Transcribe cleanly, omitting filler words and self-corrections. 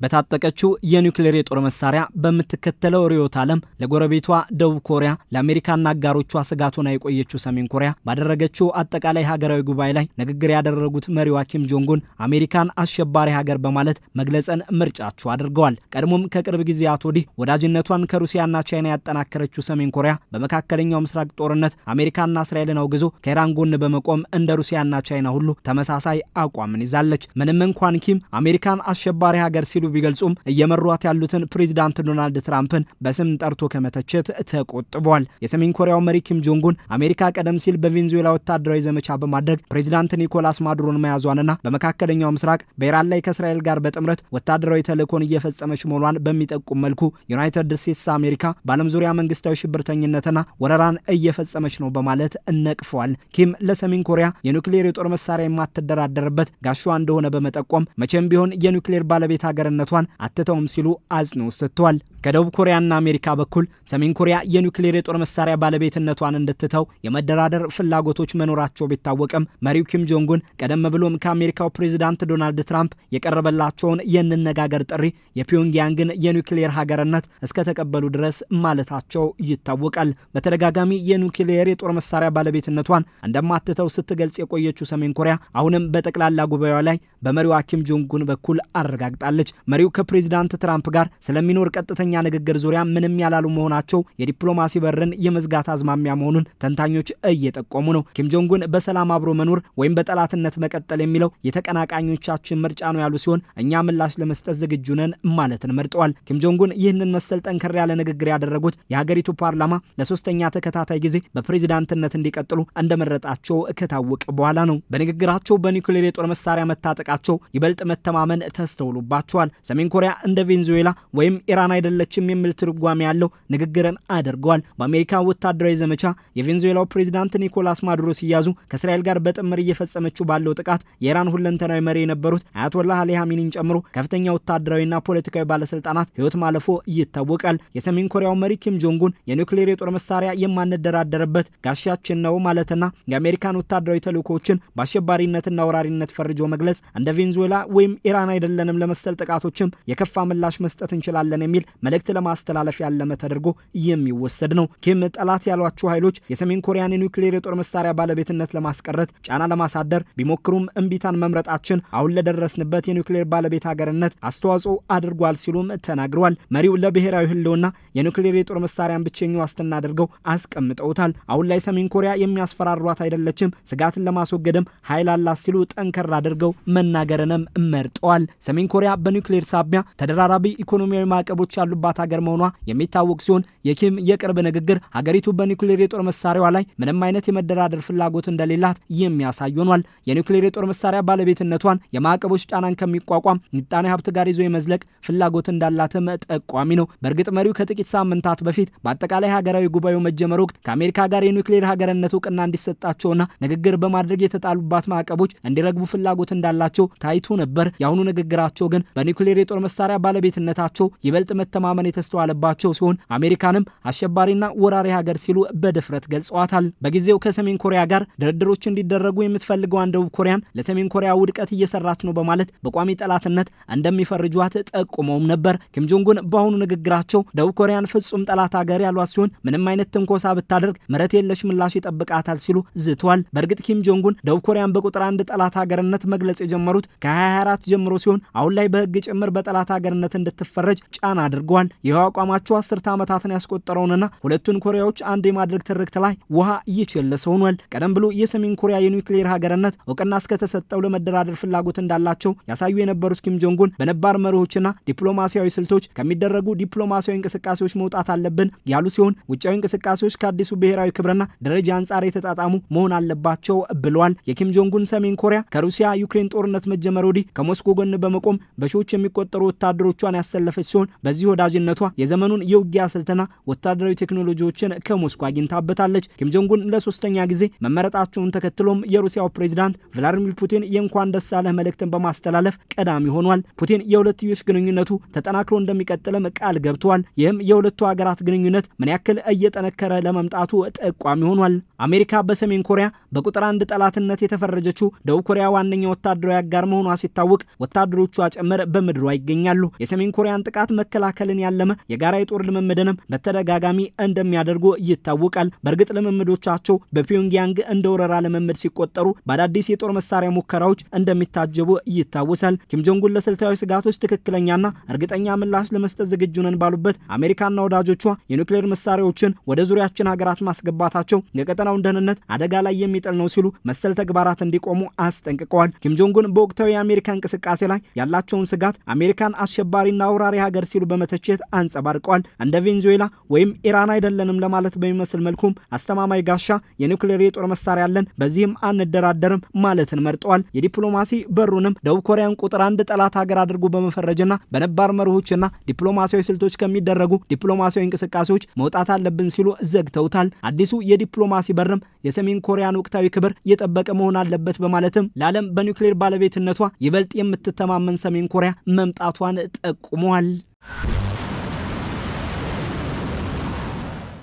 በታጠቀችው የኒውክሌር የጦር መሳሪያ በምትከተለው ርዕዮተ ዓለም ለጎረቤቷ ደቡብ ኮሪያ ለአሜሪካና አጋሮቿ ስጋት ሆና የቆየችው ሰሜን ኮሪያ ባደረገችው አጠቃላይ ሀገራዊ ጉባኤ ላይ ንግግር ያደረጉት መሪዋ ኪም ጆንግ ኡን አሜሪካን አሸባሪ ሀገር በማለት መግለጽን ምርጫቸው አድርገዋል። ቀድሞም ከቅርብ ጊዜያት ወዲህ ወዳጅነቷን ከሩሲያና ቻይና ያጠናከረችው ሰሜን ኮሪያ በመካከለኛው ምስራቅ ጦርነት አሜሪካና እስራኤልን አውግዞ ከኢራን ጎን በመቆም እንደ ሩሲያና ቻይና ሁሉ ተመሳሳይ አቋምን ይዛለች። ምንም እንኳን ኪም አሜሪካን አሸባሪ ሀገር ሲሉ ቢገልጹም እየመሯት ያሉትን ፕሬዚዳንት ዶናልድ ትራምፕን በስም ጠርቶ ከመተቸት ተቆጥበዋል። የሰሜን ኮሪያው መሪ ኪም ጆንግ ኡን አሜሪካ ቀደም ሲል በቬንዙዌላ ወታደራዊ ዘመቻ በማድረግ ፕሬዚዳንት ኒኮላስ ማዱሮን መያዟንና በመካከለኛው ምስራቅ በኢራን ላይ ከእስራኤል ጋር በጥምረት ወታደራዊ ተልእኮን እየፈጸመች መሆኗን በሚጠቁም መልኩ ዩናይትድ ስቴትስ አሜሪካ በዓለም ዙሪያ መንግስታዊ ሽብርተኝነትና ወረራን እየፈጸመች ነው በማለት ነቅፈዋል። ኪም ለሰሜን ኮሪያ የኒውክሌር የጦር መሳሪያ የማትደራደርበት ጋሻዋ እንደሆነ በመጠቆም መቼም ቢሆን የኒውክሌር ባለቤት ሀገርነቷን አትተውም ሲሉ አጽንኦት ሰጥተዋል። ከደቡብ ኮሪያና አሜሪካ በኩል ሰሜን ኮሪያ የኒውክሌር የጦር መሳሪያ ባለቤትነቷን እንድትተው የመደራደር ፍላጎቶች መኖራቸው ቢታወቅም መሪው ኪም ጆንግ ኡን ቀደም ብሎም ከአሜሪካው ፕሬዚዳንት ዶናልድ ትራምፕ የቀረበላቸውን የንነጋገር ጥሪ የፒዮንግያንግን የኒውክሌር ሀገርነት እስከተቀበሉ ድረስ ማለታቸው ይታወቃል። በተደጋጋሚ የኒውክሌር የጦር መሳሪያ ባለቤትነቷን እንደማትተው ስትገልጽ የቆየችው ሰሜን ኮሪያ አሁንም በጠቅላላ ጉባኤዋ ላይ በመሪዋ ኪም ጆንግ ኡን በኩል አረጋግጣለች። መሪው ከፕሬዚዳንት ትራምፕ ጋር ስለሚኖር ቀጥተኛ ንግግር ዙሪያ ምንም ያላሉ መሆናቸው የዲፕሎማሲ በርን የመዝጋት አዝማሚያ መሆኑን ተንታኞች እየጠቆሙ ነው። ኪም ጆንግ ኡን በሰላም አብሮ መኖር ወይም በጠላትነት መቀጠል የሚለው የተቀናቃኞቻችን ምርጫ ነው ያሉ ሲሆን እኛ ምላሽ ለመስጠት ዝግጁ ነን ማለትን መርጠዋል። ኪም ጆንግ ኡን ይህንን መሰል ጠንከር ያለ ንግግር ያደረጉት የሀገሪቱ ፓርላማ ለሶስተኛ ተከታታይ ጊዜ በፕሬዚዳንትነት እንዲቀጥሉ እንደመረጣቸው ከታወቀ በኋላ ነው። በንግግራቸው በኒውክሌር የጦር መሳሪያ መታጠቃቸው ይበልጥ መተማመን ተስተውሎባቸዋል። ሰሜን ኮሪያ እንደ ቬንዙዌላ ወይም ኢራን አይደለችም የሚል ትርጓሜ ያለው ንግግርን አድርገዋል። በአሜሪካ ወታደራዊ ዘመቻ የቬንዙዌላው ፕሬዚዳንት ኒኮላስ ማዱሮ ሲያዙ ከእስራኤል ጋር በጥምር እየፈጸመችው ባለው ጥቃት የኢራን ሁለንተናዊ መሪ የነበሩት አያቶላህ አሊ ኻሜኒን ጨምሮ ከፍተኛ ወታደራዊና ፖለቲካዊ ባለስልጣናት ሕይወት ማለፉ ይታወቃል። የሰሜን ኮሪያው መሪ ኪም ጆንግ ኡን የኒውክሌር የጦር መሳሪያ የማንደራደርበት ጋሻችን ነው ማለትና የአሜሪካን ወታደራዊ ተልእኮችን በአሸባሪነትና ወራሪነት ፈርጆ መግለጽ እንደ ቬንዙዌላ ወይም ኢራን አይደለንም ለመሰል ጥቃቶችም የከፋ ምላሽ መስጠት እንችላለን የሚል መልእክት ለማስተላለፍ ያለመ ተደርጎ የሚወሰድ ነው። ኪም ጠላት ያሏቸው ኃይሎች የሰሜን ኮሪያን የኒውክሌር የጦር መሳሪያ ባለቤትነት ለማስቀረት ጫና ለማሳደር ቢሞክሩም እምቢታን መምረጣችን አሁን ለደረስንበት የኒውክሌር ባለቤት ሀገርነት አስተዋጽኦ አድርጓል ሲሉም ተናግረዋል። መሪው ለብሔራዊ ህልውና የኒውክሌር የጦር መሳሪያን ብቸኛ ዋስትና አድርገው አስቀምጠውታል። አሁን ላይ ሰሜን ኮሪያ የሚያስፈራሯት አይደለችም፣ ስጋትን ለማስወገድም ኃይል አላት ሲሉ ጠንከር አድርገው መናገርንም መርጠዋል። ሰሜን ኮሪያ በኒውክሌር ሳቢያ ተደራራቢ ኢኮኖሚያዊ ማዕቀቦች ያሉባት ሀገር መሆኗ የሚታወቅ ሲሆን የኪም የቅርብ ንግግር ሀገሪቱ በኒውክሌር የጦር መሳሪያዋ ላይ ምንም አይነት የመደራደር ፍላጎት እንደሌላት የሚያሳይ ሆኗል። የኒውክሌር የጦር መሳሪያ ባለቤትነቷን የማዕቀቦች ጫናን ከሚቋቋም ምጣኔ ሀብት ጋር ይዞ የመዝለቅ ፍላጎት እንዳላትም ጠቋሚ ነው። በእርግጥ መሪው ከጥቂት ሳምንታት በፊት በአጠቃላይ ሀገራዊ ጉባኤው መጀመር ወቅት ከአሜሪካ ጋር የኒውክሌር ሀገርነት እውቅና እንዲሰጣቸውና ንግግር በማድረግ የተጣሉባት ማዕቀቦች እንዲረግቡ ፍላጎት እንዳላቸው ታይቶ ነበር። የአሁኑ ንግግራቸው ግን በኒውክሌር የጦር መሳሪያ ባለቤትነታቸው ይበልጥ መተማመን የተስተዋለባቸው ሲሆን አሜሪካንም አሸባሪና ወራሪ ሀገር ሲሉ በድፍረት ገልጸዋታል። በጊዜው ከሰሜን ኮሪያ ጋር ድርድሮች እንዲደረጉ የምትፈልገው ደቡብ ኮሪያን ለሰሜን ኮሪያ ውድቀት እየሰራች ነው በማለት በቋሚ ጠላትነት እንደሚፈርጇት ጠቁመውም ነበር። ኪም ጆንግ ኡን በአሁኑ ንግግራቸው ደቡብ ኮሪያን ፍጹም ጠላት ሀገር ያሏት ሲሆን ምንም አይነት ትንኮሳ ብታደርግ ምሕረት የለሽ ምላሽ ይጠብቃታል ሲሉ ዝተዋል። በእርግጥ ኪም ጆንግ ኡን ደቡብ ኮሪያን በቁጥር አንድ ጠላት ሀገርነት መግለጽ የጀመሩት ከ2024 ጀምሮ ሲሆን አሁን ላይ በህግ ጭምር በጠላት ሀገርነት እንድትፈረጅ ጫና አድርገዋል። ይኸው አቋማቸው 10 ዓመታትን ያስቆጠረውንና ሁለቱን ኮሪያዎች አንድ የማድረግ ትርክት ላይ ውሃ እየቸለሰ ሆኗል። ቀደም ብሎ የሰሜን ኮሪያ የኒውክሌር ሀገርነት እውቅና እስከተሰጠው ለመደራደር ፍላጎት እንዳላቸው ያሳዩ የነበሩት ኪም ጆንግ ኡን በነባር መሪዎችና ዲፕሎማሲያዊ ስልቶች ከሚደረጉ ዲፕሎማሲያዊ እንቅስቃሴዎች መውጣት አለብን ያሉ ሲሆን ውጫዊ እንቅስቃሴዎች ከአዲሱ ብሔራዊ ክብርና ደረጃ አንጻር የተጣጣሙ መሆን አለባቸው ብለዋል። የኪም ጆንግ ኡን ሰሜን ኮሪያ ከሩሲያ ዩክሬን ጦርነት መጀመር ወዲህ ከሞስኮ ጎን በመቆም በሺዎች የሚቆጠሩ ወታደሮቿን ያሰለፈች ሲሆን በዚህ ወዳጅነቷ የዘመኑን የውጊያ ስልትና ወታደራዊ ቴክኖሎጂዎችን ከሞስኮ አግኝታበታለች። ኪም ጆንግ ኡን ለሶስተኛ ጊዜ መመረጣቸውን ተከትሎም የሩሲያው ፕሬዝዳንት ቭላዲሚር ፑቲን የእንኳን ደስ አለህ መልእክትን በማስተላለፍ ቀዳሚ ሆኗል። ፑቲን የሁለትዮሽ ግንኙነቱ ተጠናክሮ እንደሚቀጥልም ቃል ገብተዋል። ይህም የሁለቱ ሀገራት ግንኙነት ምን ያክል እየጠነከረ ለመምጣቱ ጠቋሚ ሆኗል። አሜሪካ በሰሜን ኮሪያ በቁጥር አንድ ጠላትነት የተፈረጀችው ደቡብ ኮሪያ ዋነኛ ወታደራዊ አጋር መሆኗ ሲታወቅ ወታደሮቿ ጭምር በምድሯ ይገኛሉ። የሰሜን ኮሪያን ጥቃት መከላከልን ያለመ የጋራ የጦር ልምምድንም በተደጋጋሚ እንደሚያደርጉ ይታወቃል። በእርግጥ ልምምዶቻቸው በፒዮንግያንግ እንደ ወረራ ልምምድ ሲቆጠሩ በአዳዲስ የጦር መሳሪያ ሙከራዎች እንደሚታጀቡ ይታወሳል። ኪም ጆንግ ኡን ለስልታዊ ስጋቶች ትክክለኛና እርግጠኛ ምላሽ ለመስጠት ዝግጁ ነን ባሉበት አሜሪካና ወዳጆቿ የኒውክሌር መሳሪያዎችን ወደ ዙሪያችን ሀገራት ማስገባታቸው የቀጠናውን ደህንነት አደጋ ላይ የሚጥል ነው ሲሉ መሰል ተግባራት እንዲቆሙ አስጠንቅቀዋል። ኪም ጆንግ ኡን በወቅታዊ የአሜሪካ እንቅስቃሴ ላይ ያላቸውን ስጋት አሜሪካን አሸባሪና አውራሪ ሀገር ሲሉ በመተቸት አንጸባርቀዋል። እንደ ቬንዙዌላ ወይም ኢራን አይደለንም ለማለት በሚመስል መልኩም አስተማማኝ ጋሻ የኒውክሌር የጦር መሳሪያ አለን፣ በዚህም አንደራደርም ማለትን መርጠዋል። የዲፕሎማሲ በሩንም ደቡብ ኮሪያን ቁጥር 1 ጠላት ሀገር አድርጎ በመፈረጅና በነባር መርሆችና ዲፕሎማሲያዊ ስልቶች ከሚደረጉ ዲፕሎማሲያዊ እንቅስቃሴዎች መውጣት አለብን ሲሉ ዘግተውታል። አዲሱ የዲፕሎማሲ በርም የሰሜን ኮሪያን ወቅታዊ ክብር የጠበቀ መሆን አለበት በማለትም ለዓለም በኒውክሌር ባለቤትነቷ ይበልጥ የምትተማመን ሰሜን ኮሪያ መምጣቷን ጠቁመዋል።